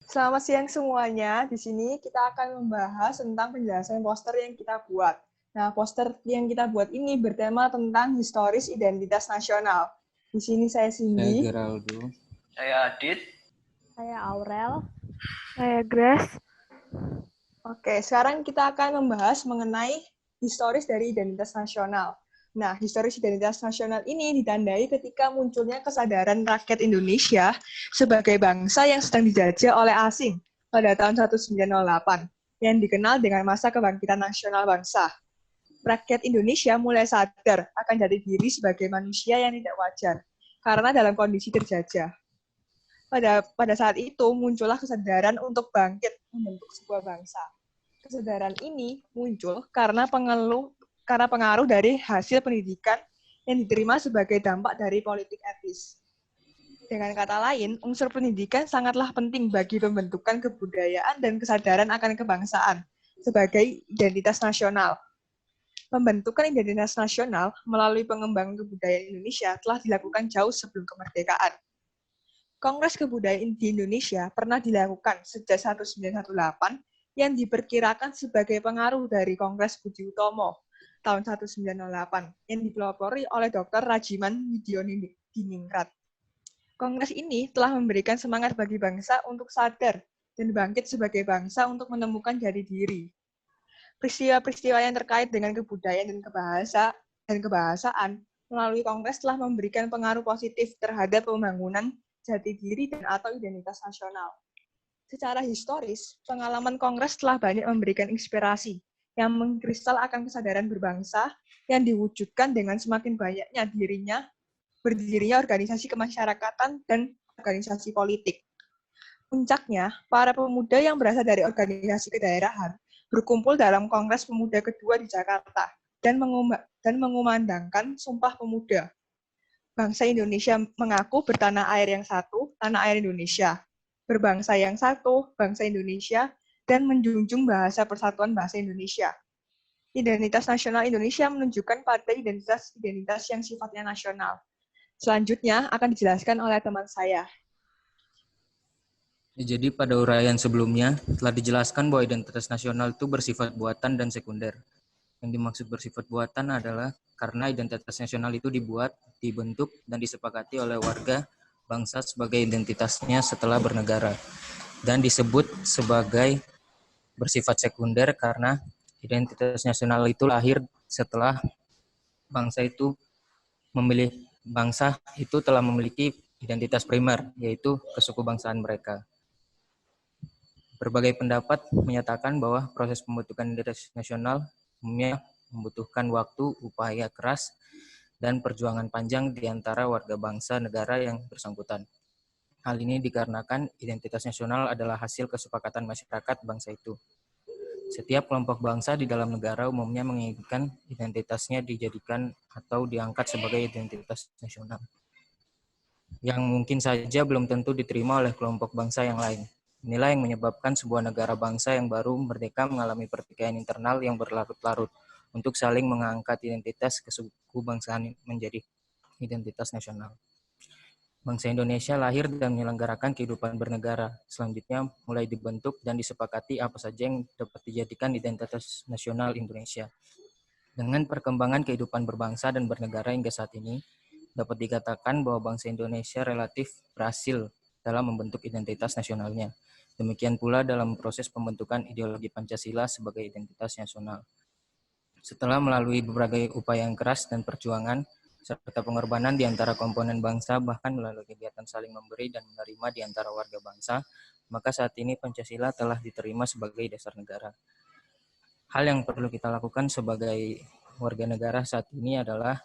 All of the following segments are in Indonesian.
Selamat siang semuanya. Di sini kita akan membahas tentang penjelasan poster yang kita buat. Nah, poster yang kita buat ini bertema tentang historis identitas nasional. Di sini saya Saya Cindy. Geraldo. Saya Adit. Saya Aurel. Saya Grace. Oke, sekarang kita akan membahas mengenai historis dari identitas nasional. Nah, historis identitas nasional ini ditandai ketika munculnya kesadaran rakyat Indonesia sebagai bangsa yang sedang dijajah oleh asing pada tahun 1908, yang dikenal dengan masa kebangkitan nasional bangsa. Rakyat Indonesia mulai sadar akan jati diri sebagai manusia yang tidak wajar, karena dalam kondisi terjajah. Pada saat itu muncullah kesadaran untuk bangkit membentuk sebuah bangsa. Kesadaran ini muncul karena pengaruh dari hasil pendidikan yang diterima sebagai dampak dari politik etis. Dengan kata lain, unsur pendidikan sangatlah penting bagi pembentukan kebudayaan dan kesadaran akan kebangsaan sebagai identitas nasional. Pembentukan identitas nasional melalui pengembangan kebudayaan Indonesia telah dilakukan jauh sebelum kemerdekaan. Kongres Kebudayaan di Indonesia pernah dilakukan sejak 1918 yang diperkirakan sebagai pengaruh dari Kongres Budi Utomo tahun 1908 yang dipelopori oleh Dr. Rajiman Widioningrat. Kongres ini telah memberikan semangat bagi bangsa untuk sadar dan bangkit sebagai bangsa untuk menemukan jati diri. Peristiwa-peristiwa yang terkait dengan kebudayaan dan kebahasaan melalui Kongres telah memberikan pengaruh positif terhadap pembangunan jati diri dan atau identitas nasional. Secara historis, pengalaman Kongres telah banyak memberikan inspirasi yang mengkristal akan kesadaran berbangsa yang diwujudkan dengan semakin banyaknya berdirinya organisasi kemasyarakatan dan organisasi politik. Puncaknya, para pemuda yang berasal dari organisasi kedaerahan berkumpul dalam Kongres Pemuda kedua di Jakarta dan mengumandangkan Sumpah Pemuda. Bangsa Indonesia mengaku bertanah air yang satu, tanah air Indonesia. Berbangsa yang satu, bangsa Indonesia, dan menjunjung bahasa persatuan bahasa Indonesia. Identitas nasional Indonesia menunjukkan pada identitas yang sifatnya nasional. Selanjutnya akan dijelaskan oleh teman saya. Jadi pada uraian sebelumnya telah dijelaskan bahwa identitas nasional itu bersifat buatan dan sekunder. Yang dimaksud bersifat buatan adalah karena identitas nasional itu dibuat, dibentuk, dan disepakati oleh warga bangsa sebagai identitasnya setelah bernegara. Dan disebut sebagai bersifat sekunder karena identitas nasional itu lahir setelah bangsa itu telah memiliki identitas primer, yaitu kesukubangsaan mereka. Berbagai pendapat menyatakan bahwa proses pembentukan identitas nasional umumnya membutuhkan waktu, upaya keras, dan perjuangan panjang di antara warga bangsa negara yang bersangkutan. Hal ini dikarenakan identitas nasional adalah hasil kesepakatan masyarakat bangsa itu. Setiap kelompok bangsa di dalam negara umumnya menginginkan identitasnya dijadikan atau diangkat sebagai identitas nasional, yang mungkin saja belum tentu diterima oleh kelompok bangsa yang lain. Inilah yang menyebabkan sebuah negara bangsa yang baru merdeka mengalami pertikaian internal yang berlarut-larut untuk saling mengangkat identitas kesukubangsaan menjadi identitas nasional. Bangsa Indonesia lahir dan menyelenggarakan kehidupan bernegara. Selanjutnya mulai dibentuk dan disepakati apa saja yang dapat dijadikan identitas nasional Indonesia. Dengan perkembangan kehidupan berbangsa dan bernegara hingga saat ini, dapat dikatakan bahwa bangsa Indonesia relatif berhasil dalam membentuk identitas nasionalnya. Demikian pula dalam proses pembentukan ideologi Pancasila sebagai identitas nasional. Setelah melalui berbagai upaya yang keras dan perjuangan, serta pengorbanan di antara komponen bangsa, bahkan melalui kegiatan saling memberi dan menerima di antara warga bangsa, maka saat ini Pancasila telah diterima sebagai dasar negara. Hal yang perlu kita lakukan sebagai warga negara saat ini adalah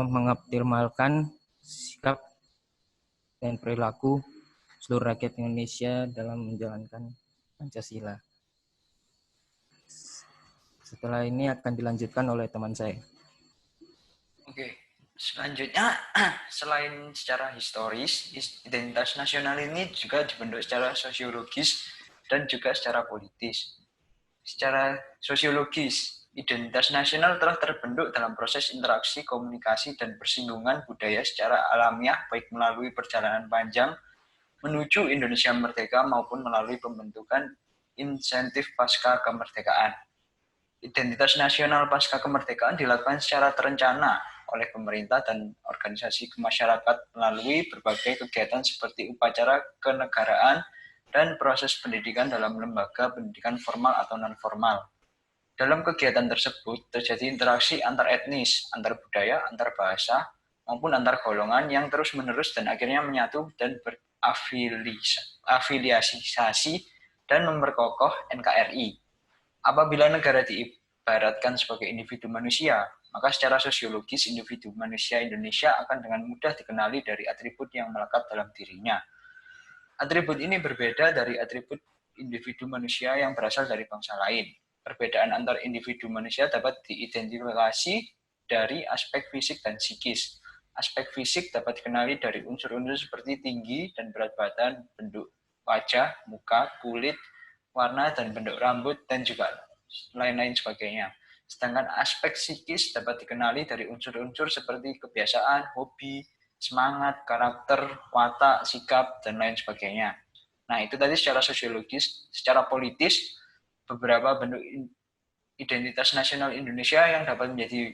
mengoptimalkan sikap dan perilaku seluruh rakyat Indonesia dalam menjalankan Pancasila. Setelah ini akan dilanjutkan oleh teman saya. Oke, selanjutnya selain secara historis, identitas nasional ini juga dibentuk secara sosiologis dan juga secara politis. Secara sosiologis, identitas nasional telah terbentuk dalam proses interaksi, komunikasi, dan persinggungan budaya secara alamiah, baik melalui perjalanan panjang menuju Indonesia merdeka maupun melalui pembentukan insentif pasca kemerdekaan. Identitas nasional pasca kemerdekaan dilakukan secara terencana oleh pemerintah dan organisasi masyarakat melalui berbagai kegiatan seperti upacara kenegaraan dan proses pendidikan dalam lembaga pendidikan formal atau non-formal. Dalam kegiatan tersebut terjadi interaksi antar etnis, antar budaya, antar bahasa, maupun antar golongan yang terus-menerus dan akhirnya menyatu dan berafiliasi dan memperkokoh NKRI. Apabila negara diibaratkan sebagai individu manusia, maka secara sosiologis individu manusia Indonesia akan dengan mudah dikenali dari atribut yang melekat dalam dirinya. Atribut ini berbeda dari atribut individu manusia yang berasal dari bangsa lain. Perbedaan antar individu manusia dapat diidentifikasi dari aspek fisik dan psikis. Aspek fisik dapat dikenali dari unsur-unsur seperti tinggi dan berat badan, bentuk wajah, muka, kulit, warna dan bentuk rambut, dan juga lain-lain sebagainya. Sedangkan aspek psikis dapat dikenali dari unsur-unsur seperti kebiasaan, hobi, semangat, karakter, watak, sikap, dan lain sebagainya. Nah, itu tadi secara sosiologis. Secara politis, beberapa bentuk identitas nasional Indonesia yang dapat menjadi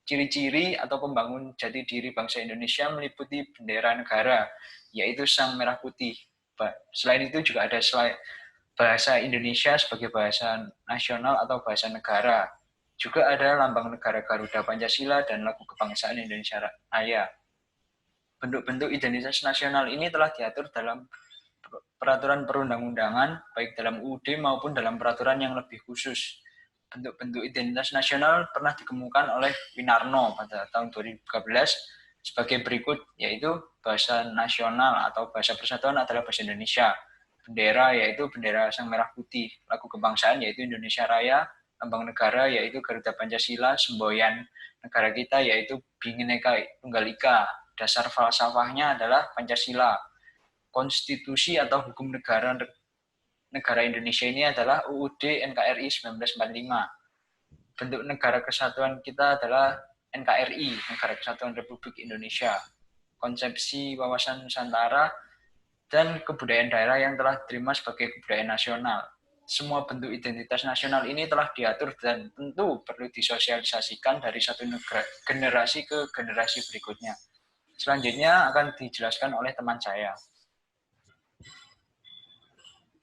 ciri-ciri atau pembangun jati diri bangsa Indonesia meliputi bendera negara, yaitu sang merah putih. Selain itu juga ada bahasa Indonesia sebagai bahasa nasional atau bahasa negara. Juga ada lambang negara Garuda Pancasila dan lagu kebangsaan Indonesia Raya. Bentuk-bentuk identitas nasional ini telah diatur dalam peraturan perundang-undangan, baik dalam UUD maupun dalam peraturan yang lebih khusus. Bentuk-bentuk identitas nasional pernah dikemukakan oleh Winarno pada tahun 2013 sebagai berikut, yaitu bahasa nasional atau bahasa persatuan adalah bahasa Indonesia, bendera yaitu bendera sang merah putih, lagu kebangsaan yaitu Indonesia Raya, lambang negara yaitu Garuda Pancasila, semboyan negara kita yaitu Bhinneka Tunggal Ika, dasar falsafahnya adalah Pancasila. Konstitusi atau hukum negara Indonesia ini adalah UUD NKRI 1945. Bentuk negara kesatuan kita adalah NKRI, Negara Kesatuan Republik Indonesia. Konsepsi wawasan Nusantara dan kebudayaan daerah yang telah diterima sebagai kebudayaan nasional. Semua bentuk identitas nasional ini telah diatur dan tentu perlu disosialisasikan dari satu generasi ke generasi berikutnya. Selanjutnya akan dijelaskan oleh teman saya.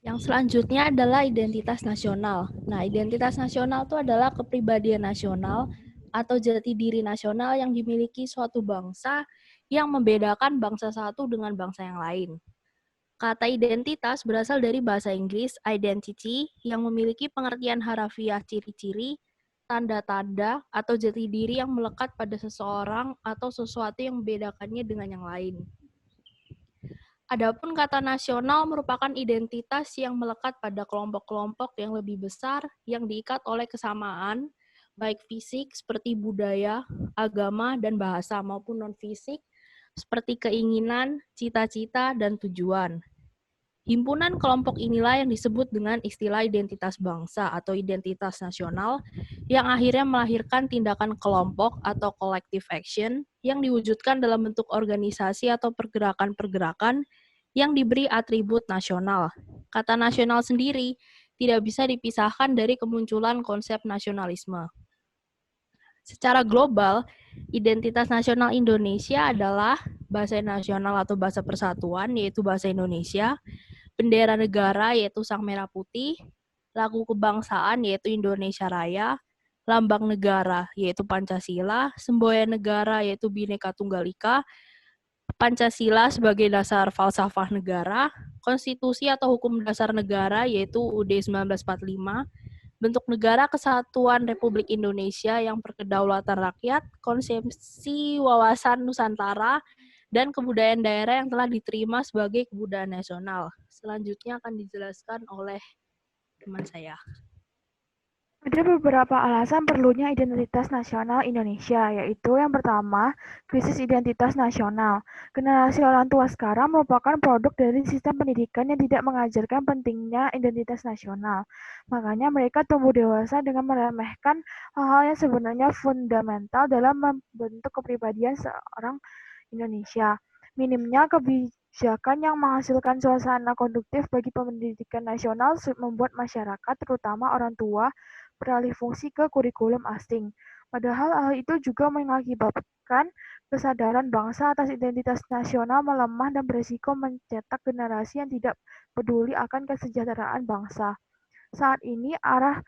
Yang selanjutnya adalah identitas nasional. Nah, identitas nasional itu adalah kepribadian nasional atau jati diri nasional yang dimiliki suatu bangsa yang membedakan bangsa satu dengan bangsa yang lain. Kata identitas berasal dari bahasa Inggris identity yang memiliki pengertian harafiah ciri-ciri, tanda-tanda, atau jati diri yang melekat pada seseorang atau sesuatu yang membedakannya dengan yang lain. Adapun kata nasional merupakan identitas yang melekat pada kelompok-kelompok yang lebih besar yang diikat oleh kesamaan, baik fisik seperti budaya, agama, dan bahasa maupun non-fisik seperti keinginan, cita-cita, dan tujuan. Himpunan kelompok inilah yang disebut dengan istilah identitas bangsa atau identitas nasional yang akhirnya melahirkan tindakan kelompok atau collective action yang diwujudkan dalam bentuk organisasi atau pergerakan-pergerakan yang diberi atribut nasional. Kata nasional sendiri tidak bisa dipisahkan dari kemunculan konsep nasionalisme. Secara global, identitas nasional Indonesia adalah bahasa nasional atau bahasa persatuan, yaitu bahasa Indonesia, bendera negara, yaitu sang merah putih, lagu kebangsaan, yaitu Indonesia Raya, lambang negara, yaitu Pancasila, semboyan negara, yaitu Bhinneka Tunggal Ika, Pancasila sebagai dasar falsafah negara, konstitusi atau hukum dasar negara yaitu UUD 1945, bentuk negara kesatuan Republik Indonesia yang berkedaulatan rakyat, konsepsi wawasan Nusantara, dan kebudayaan daerah yang telah diterima sebagai kebudayaan nasional. Selanjutnya akan dijelaskan oleh teman saya. Ada beberapa alasan perlunya identitas nasional Indonesia, yaitu yang pertama, krisis identitas nasional. Generasi orang tua sekarang merupakan produk dari sistem pendidikan yang tidak mengajarkan pentingnya identitas nasional. Makanya mereka tumbuh dewasa dengan meremehkan hal-hal yang sebenarnya fundamental dalam membentuk kepribadian seorang Indonesia. Minimnya Kebijakan yang menghasilkan suasana konduktif bagi pendidikan nasional membuat masyarakat, terutama orang tua, beralih fungsi ke kurikulum asing. Padahal hal itu juga mengakibatkan kesadaran bangsa atas identitas nasional melemah dan berisiko mencetak generasi yang tidak peduli akan kesejahteraan bangsa. Saat ini arah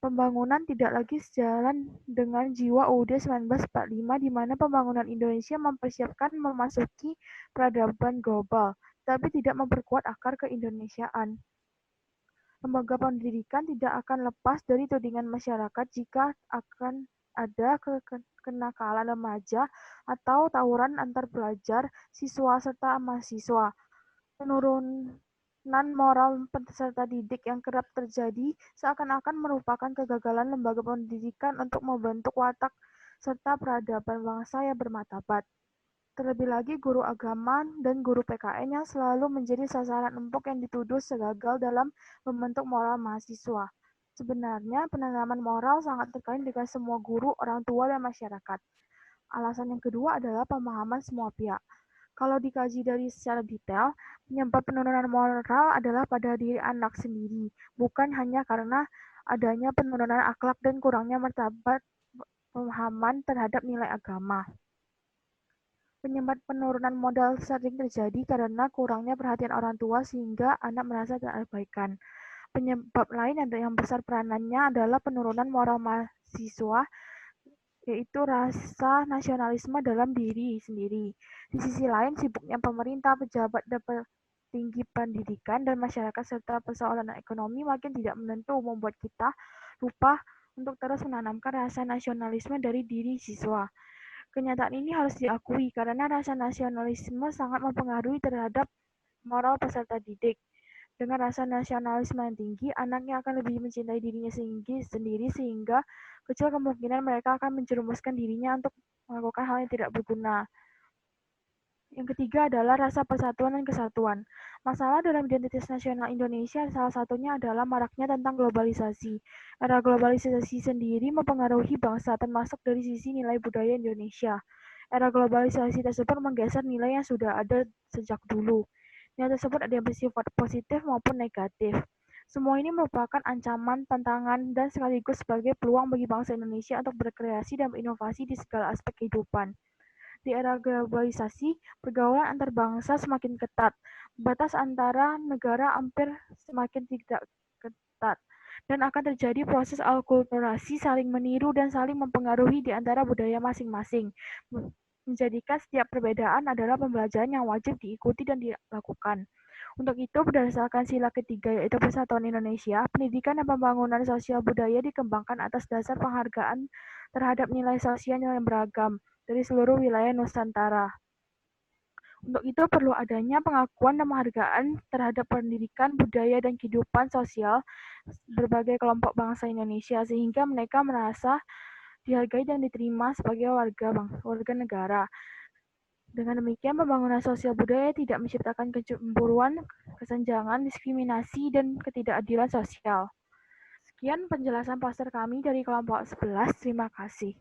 pembangunan tidak lagi sejalan dengan jiwa UUD 1945 di mana pembangunan Indonesia mempersiapkan memasuki peradaban global, tapi tidak memperkuat akar keindonesiaan. Lembaga pendidikan tidak akan lepas dari tudingan masyarakat jika akan ada kenakalan remaja atau tawuran antar pelajar, siswa, serta mahasiswa. Penurunan moral peserta didik yang kerap terjadi seakan-akan merupakan kegagalan lembaga pendidikan untuk membentuk watak serta peradaban bangsa yang bermartabat. Terlebih lagi guru agama dan guru PKN yang selalu menjadi sasaran empuk yang dituduh segagal dalam membentuk moral mahasiswa. Sebenarnya penanaman moral sangat terkait dengan semua guru, orang tua, dan masyarakat. Alasan yang kedua adalah pemahaman semua pihak. Kalau dikaji dari secara detail, penyebab penurunan moral adalah pada diri anak sendiri, bukan hanya karena adanya penurunan akhlak dan kurangnya martabat pemahaman terhadap nilai agama. Penyebab penurunan modal sering terjadi karena kurangnya perhatian orang tua sehingga anak merasa terabaikan. Penyebab lain yang besar peranannya adalah penurunan moral mahasiswa, yaitu rasa nasionalisme dalam diri sendiri. Di sisi lain, sibuknya pemerintah, pejabat, dan petinggi pendidikan, dan masyarakat serta persoalan ekonomi makin tidak menentu membuat kita lupa untuk terus menanamkan rasa nasionalisme dari diri siswa. Kenyataan ini harus diakui karena rasa nasionalisme sangat mempengaruhi terhadap moral peserta didik. Dengan rasa nasionalisme yang tinggi, anaknya akan lebih mencintai dirinya sendiri sehingga kecil kemungkinan mereka akan menjerumuskan dirinya untuk melakukan hal yang tidak berguna. Yang ketiga adalah rasa persatuan dan kesatuan. Masalah dalam identitas nasional Indonesia salah satunya adalah maraknya tentang globalisasi. Era globalisasi sendiri mempengaruhi bangsa termasuk dari sisi nilai budaya Indonesia. Era globalisasi tersebut menggeser nilai yang sudah ada sejak dulu. Nilai tersebut ada yang bersifat positif maupun negatif. Semua ini merupakan ancaman, tantangan, dan sekaligus sebagai peluang bagi bangsa Indonesia untuk berkreasi dan berinovasi di segala aspek kehidupan. Di era globalisasi, pergaulan antar bangsa semakin ketat. Batas antara negara hampir semakin tidak ketat. Dan akan terjadi proses akulturasi saling meniru dan saling mempengaruhi di antara budaya masing-masing. Menjadikan setiap perbedaan adalah pembelajaran yang wajib diikuti dan dilakukan. Untuk itu, berdasarkan sila ketiga yaitu Persatuan Indonesia, pendidikan dan pembangunan sosial budaya dikembangkan atas dasar penghargaan terhadap nilai sosial yang beragam dari seluruh wilayah Nusantara. Untuk itu perlu adanya pengakuan dan penghargaan terhadap pendidikan, budaya, dan kehidupan sosial berbagai kelompok bangsa Indonesia sehingga mereka merasa dihargai dan diterima sebagai warga negara. Dengan demikian, pembangunan sosial budaya tidak menciptakan kecemburuan, kesenjangan, diskriminasi, dan ketidakadilan sosial. Sekian penjelasan poster kami dari kelompok 11. Terima kasih.